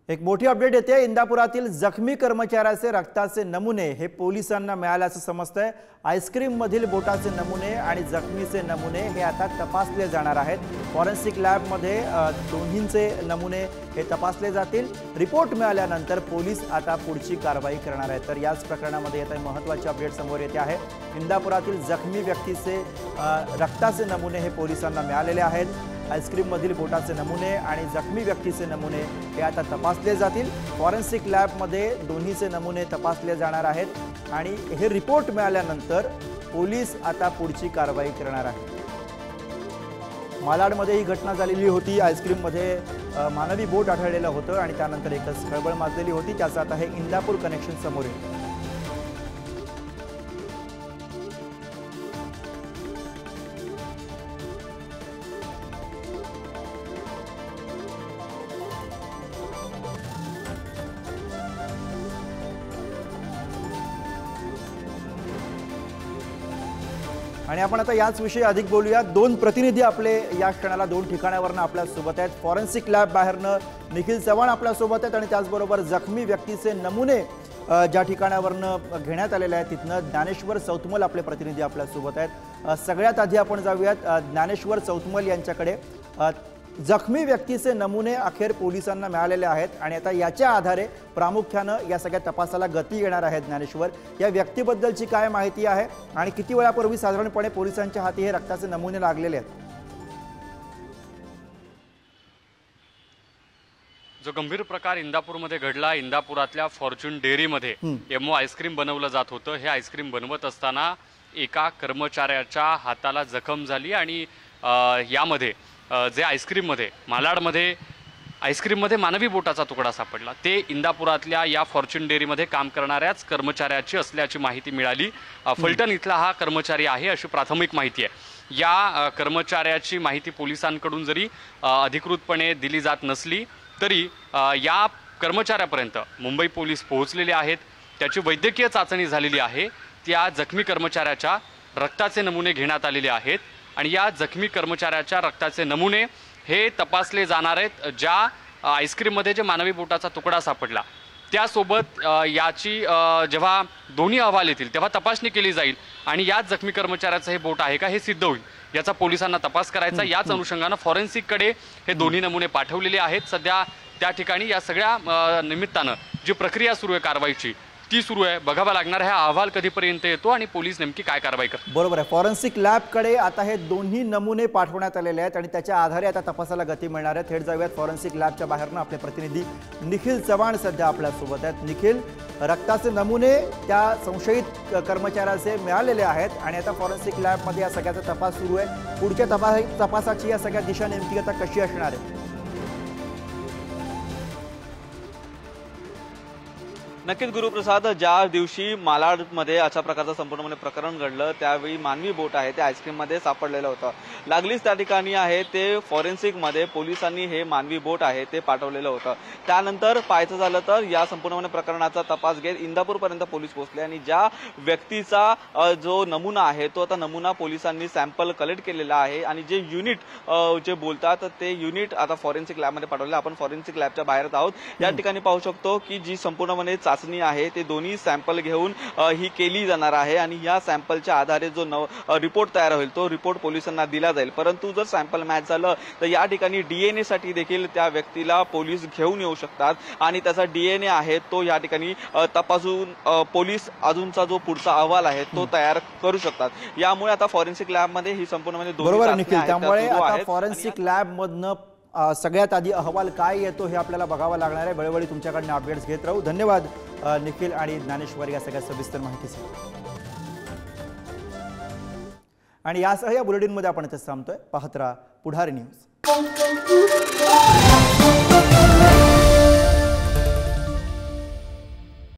एक मोठी अपडेट येते। इंदापुरातील जखमी कर्मचाऱ्याचे रक्ताचे नमुने हे पोलिसांना मिळाल्याचं समजतंय। आईस्क्रीम मधील बोटाचे नमुने आणि जखमीचे नमुने हे आता तपासले जाणार आहेत। फॉरेन्सिक लॅब मध्ये दोन्हींचे नमुने हे तपासले जातील। रिपोर्ट मिळाल्यानंतर पोलीस आता पुढची कारवाई करणार आहेत। तर याच प्रकरणामध्ये आता महत्त्वाची अपडेट समोर येते आहे। इंदापुरातील जखमी व्यक्तीचे रक्ताचे नमुने हे पोलिसांना मिळालेले आहेत। आईस्क्रीम मधील बोटाचे नमुने आणि जखमी व्यक्तीचे नमुने हे आता तपासले जातील। फॉरेन्सिक लॅब मध्ये दोन्हीचे नमुने तपासले जाणार आहेत आणि हे रिपोर्ट मिळाल्यानंतर पोलीस आता पुढची कारवाई करणार आहेत। मालाडमध्ये ही घटना झालेली होती। आईस्क्रीम मध्ये मानवी बोट आढळलेलं होतं आणि त्यानंतर एकच खळबळ माजलेली होती। त्याचं आता हे इंदापूर कनेक्शन समोर येतं। आणि आपण आता याच विषयी अधिक बोलूया। दोन प्रतिनिधी आपले या क्षणाला दोन ठिकाणावरून आपल्या सोबत आहेत। फॉरेन्सिक लॅब बाहेरनं निखिल चव्हाण आपल्या सोबत आहेत आणि त्याचबरोबर जखमी व्यक्तीचे नमुने ज्या ठिकाणावरून घेण्यात आलेले आहेत तिथनं ज्ञानेश्वर चौतमल आपले प्रतिनिधी आपल्या सोबत आहेत। सगळ्यात आधी आपण जाऊयात ज्ञानेश्वर चौतमल यांच्याकडे। जखमी व्यक्तीचे नमुने अखेर पोलिसांना मिळालेले आहेत आणि आता याच्या आधारे प्रामुख्याने या सगळ्या तपासाला गती येणार आहे। ज्ञानेश्वर, या व्यक्तीबद्दलची काय माहिती आहे आणि किती वेळापूर्वी साधारणपणे पोलिसांच्या हाती हे रक्ताचे नमुने लागलेले आहेत? जो गंभीर प्रकार इंदापूरमध्ये घडला, इंदापुरातल्या फॉर्च्यून डेअरीमध्ये एमओ आईस्क्रीम बनवलं जात होतं। हे आईस्क्रीम बनवत असताना एका कर्मचाऱ्याच्या हाताला जखम झाली आणि यामध्ये जे आईस्क्रीममध्ये मालाडमध्ये आईस्क्रीममध्ये मानवी बोटाचा तुकडा सापडला। ते इंदापुरातल्या या फॉर्च्यून डेअरीमध्ये काम करणाऱ्याच कर्मचाऱ्याची असल्याची माहिती मिळाली। फलटण इथला हा कर्मचारी आहे अशी प्राथमिक माहिती आहे। या कर्मचाऱ्याची माहिती पोलिसांकडून जरी अधिकृतपणे दिली जात नसली तरी या कर्मचाऱ्यापर्यंत मुंबई पोलीस पोहोचलेले आहेत। त्याची वैद्यकीय चाचणी झालेली आहे। त्या जखमी कर्मचाऱ्याच्या रक्ताचे नमुने घेण्यात आलेले आहेत आणि या जखमी कर्मचाऱ्याच्या रक्ताचे नमुने हे तपासले जाणार आहेत। ज्या आईस्क्रीममध्ये जे मानवी बोटाचा तुकडा सापडला त्यासोबत याची जेव्हा दोन्ही अहवाल येतील तेव्हा तपासणी केली जाईल आणि याच जखमी कर्मचाऱ्याचं हे बोट आहे का हे सिद्ध होईल। याचा पोलिसांना तपास करायचा। याच अनुषंगाने फॉरेन्सिककडे हे दोन्ही नमुने पाठवलेले आहेत। सध्या त्या ठिकाणी या सगळ्या निमित्तानं जी प्रक्रिया सुरू आहे कारवाईची ती सुरू आहे। बघावा लागणार हा अहवाल कधीपर्यंत येतो आणि पोलीस नेमकी काय कारवाई करतात। बरोबर आहे। फॉरेन्सिक लॅबकडे आता हे दोन्ही नमुने पाठवण्यात आलेले आहेत आणि त्याच्या आधारे आता तपासाला गती मिळणार आहे। थेट जाऊयात फॉरेन्सिक लॅबच्या बाहेरनं आपले प्रतिनिधी निखिल चव्हाण सध्या आपल्या सोबत आहेत। निखिल, रक्ताचे नमुने त्या संशयित कर्मचाऱ्याचे मिळालेले आहेत आणि आता फॉरेन्सिक लॅबमध्ये या सगळ्याचा तपास सुरू आहे। पुढच्या तपासाची या सगळ्या दिशा नेमकी आता कशी असणार आहे? नक्कीच गुरुप्रसाद, ज्या दिवशी मालाडमध्ये अशा प्रकारचं संपूर्णपणे प्रकरण घडलं त्यावेळी मानवी बोट आहे ते आईस्क्रीममध्ये सापडलेलं होतं। लागलीच त्या ठिकाणी आहे ते फॉरेन्सिकमध्ये पोलिसांनी हे मानवी बोट आहे ते पाठवलेलं होतं। त्यानंतर पाहायचं झालं तर या संपूर्णपणे प्रकरणाचा तपास घेत इंदापूरपर्यंत पोलीस पोहोचले आणि ज्या व्यक्तीचा जो नमुना आहे तो आता नमुना पोलिसांनी सॅम्पल कलेक्ट केलेला आहे आणि जे युनिट जे बोलतात ते युनिट आता फॉरेन्सिक लॅबमध्ये पाठवलं। आपण फॉरेन्सिक लॅबच्या बाहेर आहोत। या ठिकाणी पाहू शकतो की जी संपूर्णपणे चाचणी आहे ते दोन्ही सॅम्पल घेऊन ही केली जाणार आहे आणि या सॅम्पलच्या आधारे जो रिपोर्ट तयार होईल तो रिपोर्ट पोलिसांना दिला जाईल। परंतु जर सॅम्पल मॅच झालं तर या ठिकाणी डीएनए साठी देखील त्या व्यक्तीला पोलीस घेऊन येऊ शकतात आणि त्याचा डीएनए आहे तो या ठिकाणी तपासून पोलीस अजूनचा जो पुढचा अहवाल आहे तो तयार करू शकतात। यामुळे आता फॉरेन्सिक लॅबमध्ये ही संपूर्णपणे बरोबर निखिल, त्यामुळे आता फॉरेन्सिक लॅब मधनं सगळ्यात आधी अहवाल काय येतो हे आपल्याला बघावं लागणार आहे। वेळोवेळी तुमच्याकडनं अपडेट्स घेत राहू। धन्यवाद निखिल आणि ज्ञानेश्वर या सगळ्या सविस्तर माहितीसाठी। आणि यासह या बुलेटिनमध्ये आपण इथे थांबतोय। पाहत राहा पुढारी न्यूज।